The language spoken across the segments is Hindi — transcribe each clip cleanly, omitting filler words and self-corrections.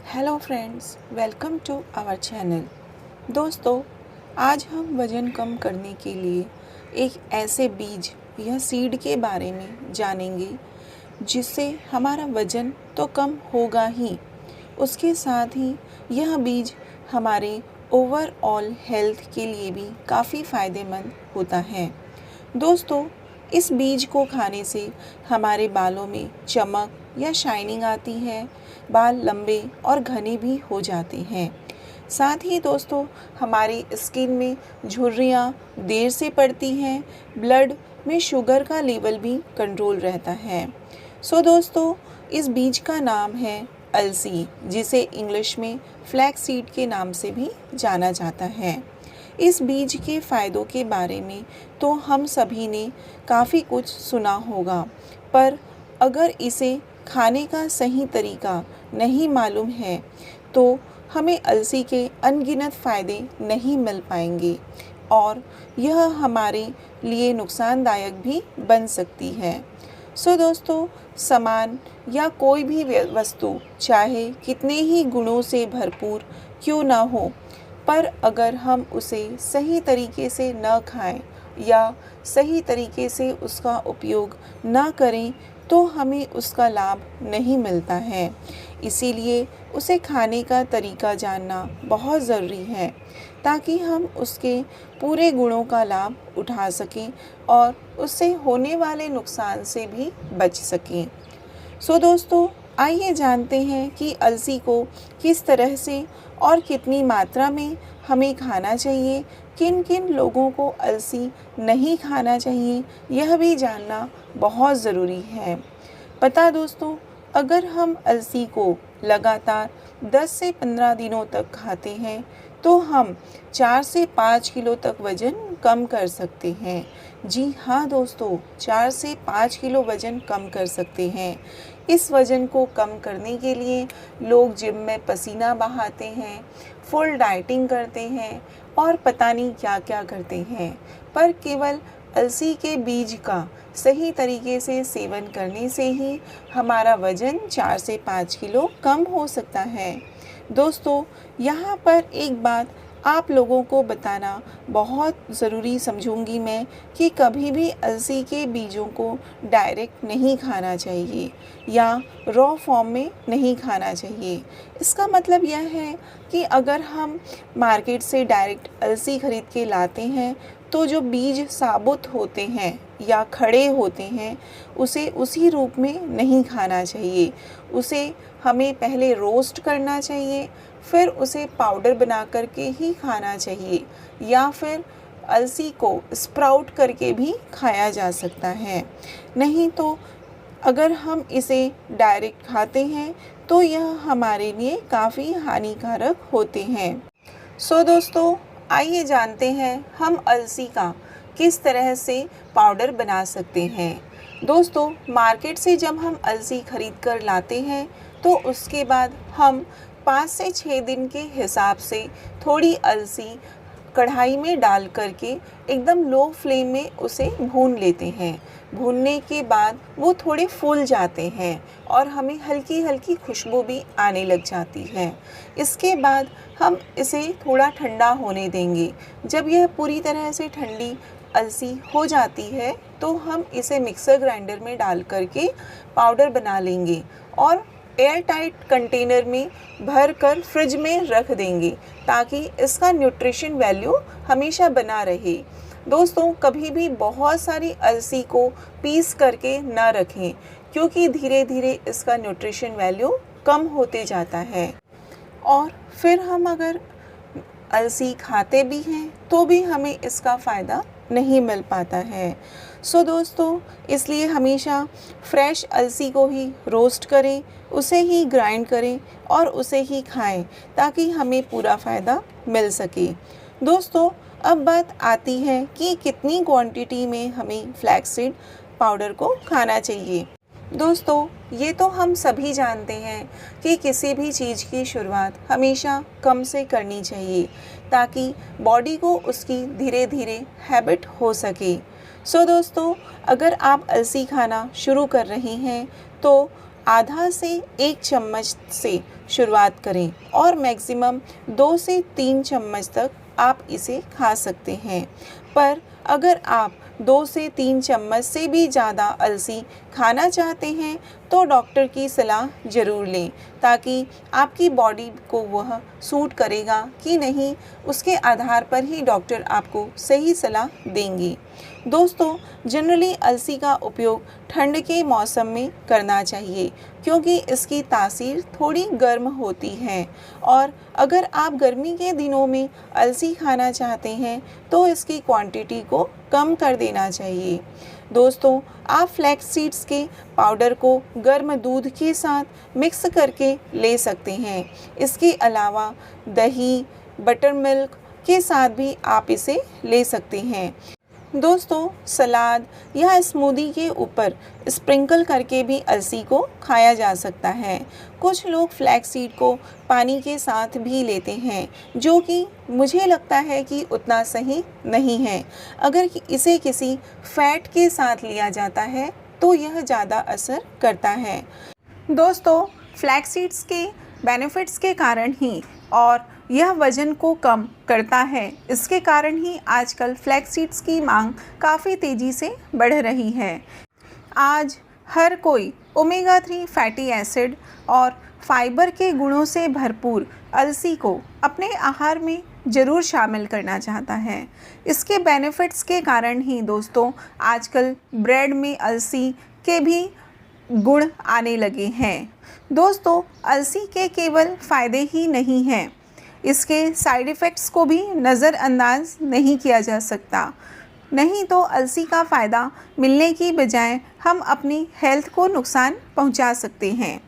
Hello friends, welcome to our channel. दोस्तों, आज हम वज़न कम करने के लिए एक ऐसे बीज या सीड के बारे में जानेंगे जिससे हमारा वज़न तो कम होगा ही, उसके साथ ही यह बीज हमारे ओवरऑल हेल्थ के लिए भी काफ़ी फ़ायदेमंद होता है। दोस्तों, इस बीज को खाने से हमारे बालों में चमक या शाइनिंग आती है, बाल लंबे और घने भी हो जाते हैं। साथ ही दोस्तों, हमारी स्किन में झुर्रियाँ देर से पड़ती हैं, ब्लड में शुगर का लेवल भी कंट्रोल रहता है। दोस्तों, इस बीज का नाम है अलसी, जिसे इंग्लिश में फ्लैक्स सीड के नाम से भी जाना जाता है। इस बीज के फ़ायदों के बारे में तो हम सभी ने काफ़ी कुछ सुना होगा, पर अगर इसे खाने का सही तरीका नहीं मालूम है तो हमें अलसी के अनगिनत फ़ायदे नहीं मिल पाएंगे और यह हमारे लिए नुकसानदायक भी बन सकती है। दोस्तों, सामान या कोई भी वस्तु चाहे कितने ही गुणों से भरपूर क्यों ना हो, पर अगर हम उसे सही तरीके से न खाएं या सही तरीके से उसका उपयोग न करें तो हमें उसका लाभ नहीं मिलता है। इसीलिए उसे खाने का तरीका जानना बहुत ज़रूरी है ताकि हम उसके पूरे गुणों का लाभ उठा सकें और उससे होने वाले नुकसान से भी बच सकें। दोस्तों, आइए जानते हैं कि अलसी को किस तरह से और कितनी मात्रा में हमें खाना चाहिए, किन किन लोगों को अलसी नहीं खाना चाहिए, यह भी जानना बहुत ज़रूरी है। दोस्तों, अगर हम अलसी को लगातार 10 से 15 दिनों तक खाते हैं तो हम 4 से 5 किलो तक वज़न कम कर सकते हैं। जी हाँ दोस्तों, 4 से 5 किलो वज़न कम कर सकते हैं। इस वज़न को कम करने के लिए लोग जिम में पसीना बहाते हैं, फुल डाइटिंग करते हैं और पता नहीं क्या क्या करते हैं, पर केवल अलसी के बीज का सही तरीके से सेवन करने से ही हमारा वज़न 4 से 5 किलो कम हो सकता है। दोस्तों, यहाँ पर एक बात आप लोगों को बताना बहुत ज़रूरी समझूंगी मैं कि कभी भी अलसी के बीजों को डायरेक्ट नहीं खाना चाहिए या रॉ फॉर्म में नहीं खाना चाहिए। इसका मतलब यह है कि अगर हम मार्केट से डायरेक्ट अलसी खरीद के लाते हैं तो जो बीज साबुत होते हैं या खड़े होते हैं उसे उसी रूप में नहीं खाना चाहिए। उसे हमें पहले रोस्ट करना चाहिए, फिर उसे पाउडर बना करके ही खाना चाहिए या फिर अलसी को स्प्राउट करके भी खाया जा सकता है। नहीं तो अगर हम इसे डायरेक्ट खाते हैं तो यह हमारे लिए काफ़ी हानिकारक होते हैं। दोस्तों, आइए जानते हैं हम अलसी का किस तरह से पाउडर बना सकते हैं। दोस्तों, मार्केट से जब हम अलसी खरीद कर लाते हैं तो उसके बाद हम 5 से 6 दिन के हिसाब से थोड़ी अलसी कढ़ाई में डाल करके एकदम लो फ्लेम में उसे भून लेते हैं। भूनने के बाद वो थोड़े फूल जाते हैं और हमें हल्की हल्की खुशबू भी आने लग जाती है। इसके बाद हम इसे थोड़ा ठंडा होने देंगे। जब यह पूरी तरह से ठंडी अलसी हो जाती है तो हम इसे मिक्सर ग्राइंडर में डाल करके पाउडर बना लेंगे और एयर टाइट कंटेनर में भर कर फ्रिज में रख देंगे ताकि इसका न्यूट्रिशन वैल्यू हमेशा बना रहे। दोस्तों, कभी भी बहुत सारी अलसी को पीस करके ना रखें क्योंकि धीरे धीरे इसका न्यूट्रिशन वैल्यू कम होते जाता है और फिर हम अगर अलसी खाते भी हैं तो भी हमें इसका फ़ायदा नहीं मिल पाता है। दोस्तों, इसलिए हमेशा फ्रेश अलसी को ही रोस्ट करें, उसे ही ग्राइंड करें और उसे ही खाएं ताकि हमें पूरा फ़ायदा मिल सके। दोस्तों, अब बात आती है कि कितनी क्वांटिटी में हमें फ्लैक्ससीड पाउडर को खाना चाहिए। दोस्तों, ये तो हम सभी जानते हैं कि किसी भी चीज़ की शुरुआत हमेशा कम से करनी चाहिए ताकि बॉडी को उसकी धीरे धीरे हैबिट हो सके। दोस्तों, अगर आप अलसी खाना शुरू कर रहे हैं तो आधा से 1 चम्मच से शुरुआत करें और मैक्सिमम 2 से 3 चम्मच तक आप इसे खा सकते हैं। पर अगर आप 2 से 3 चम्मच से भी ज़्यादा अलसी खाना चाहते हैं तो डॉक्टर की सलाह ज़रूर लें, ताकि आपकी बॉडी को वह सूट करेगा कि नहीं, उसके आधार पर ही डॉक्टर आपको सही सलाह देंगे। दोस्तों, जनरली अलसी का उपयोग ठंड के मौसम में करना चाहिए, क्योंकि इसकी तासीर थोड़ी गर्म होती है। और अगर आप गर्मी के दिनों में अलसी खाना चाहते हैं तो इसकी क्वांटिटी को कम कर देना चाहिए। दोस्तों, आप फ्लैक्स सीड्स के पाउडर को गर्म दूध के साथ मिक्स करके ले सकते हैं। इसके अलावा दही, बटर मिल्क के साथ भी आप इसे ले सकते हैं। दोस्तों, सलाद या स्मूदी के ऊपर स्प्रिंकल करके भी अलसी को खाया जा सकता है। कुछ लोग फ्लैक्स सीड को पानी के साथ भी लेते हैं, जो कि मुझे लगता है कि उतना सही नहीं है। अगर इसे किसी फैट के साथ लिया जाता है तो यह ज़्यादा असर करता है। दोस्तों, फ्लैक्स सीड्स के बेनिफिट्स के कारण ही और यह वज़न को कम करता है, इसके कारण ही आजकल फ्लैक्स सीड्स की मांग काफ़ी तेज़ी से बढ़ रही है। आज हर कोई ओमेगा 3 फैटी एसिड और फाइबर के गुणों से भरपूर अलसी को अपने आहार में ज़रूर शामिल करना चाहता है। इसके बेनिफिट्स के कारण ही दोस्तों आजकल ब्रेड में अलसी के भी गुण आने लगे हैं। दोस्तों, अलसी के केवल फ़ायदे ही नहीं हैं, इसके साइड इफ़ेक्ट्स को भी नज़रअंदाज नहीं किया जा सकता। नहीं तो अलसी का फ़ायदा मिलने की बजाय हम अपनी हेल्थ को नुकसान पहुंचा सकते हैं।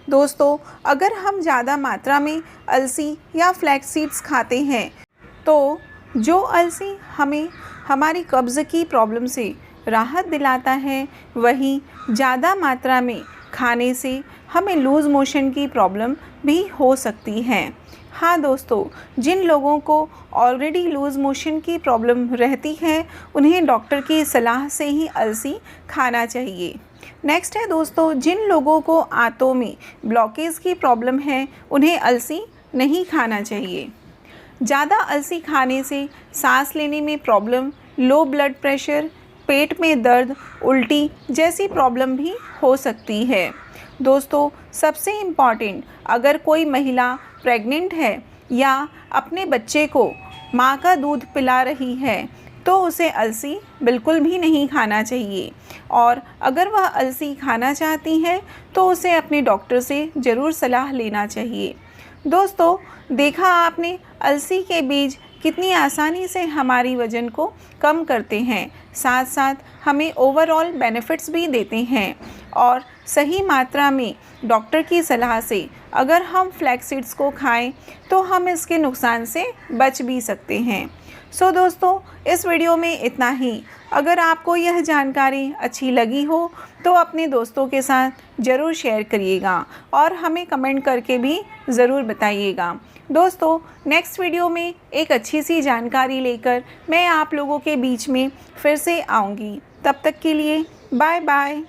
दोस्तों, अगर हम ज़्यादा मात्रा में अलसी या फ्लैक्स सीड्स खाते हैं तो जो अलसी हमें हमारी कब्ज़ की प्रॉब्लम से राहत दिलाता है, वही ज़्यादा मात्रा में खाने से हमें लूज़ मोशन की प्रॉब्लम भी हो सकती है। हाँ दोस्तों, जिन लोगों को ऑलरेडी लूज़ मोशन की प्रॉब्लम रहती है उन्हें डॉक्टर की सलाह से ही अलसी खाना चाहिए। नेक्स्ट है दोस्तों, जिन लोगों को आंतों में ब्लॉकेज की प्रॉब्लम है उन्हें अलसी नहीं खाना चाहिए। ज़्यादा अलसी खाने से सांस लेने में प्रॉब्लम, लो ब्लड प्रेशर, पेट में दर्द, उल्टी जैसी प्रॉब्लम भी हो सकती है। दोस्तों, सबसे इम्पॉर्टेंट, अगर कोई महिला प्रेग्नेंट है या अपने बच्चे को माँ का दूध पिला रही है तो उसे अलसी बिल्कुल भी नहीं खाना चाहिए। और अगर वह अलसी खाना चाहती है तो उसे अपने डॉक्टर से ज़रूर सलाह लेना चाहिए। दोस्तों, देखा आपने अलसी के बीज कितनी आसानी से हमारी वज़न को कम करते हैं, साथ साथ हमें ओवरऑल बेनिफिट्स भी देते हैं। और सही मात्रा में डॉक्टर की सलाह से अगर हम फ्लैक्स सीड्स को खाएं तो हम इसके नुकसान से बच भी सकते हैं। सो दोस्तों, इस वीडियो में इतना ही। अगर आपको यह जानकारी अच्छी लगी हो तो अपने दोस्तों के साथ ज़रूर शेयर करिएगा और हमें कमेंट करके भी ज़रूर बताइएगा। दोस्तों, नेक्स्ट वीडियो में एक अच्छी सी जानकारी लेकर मैं आप लोगों के बीच में फिर से आऊँगी। तब तक के लिए बाय बाय।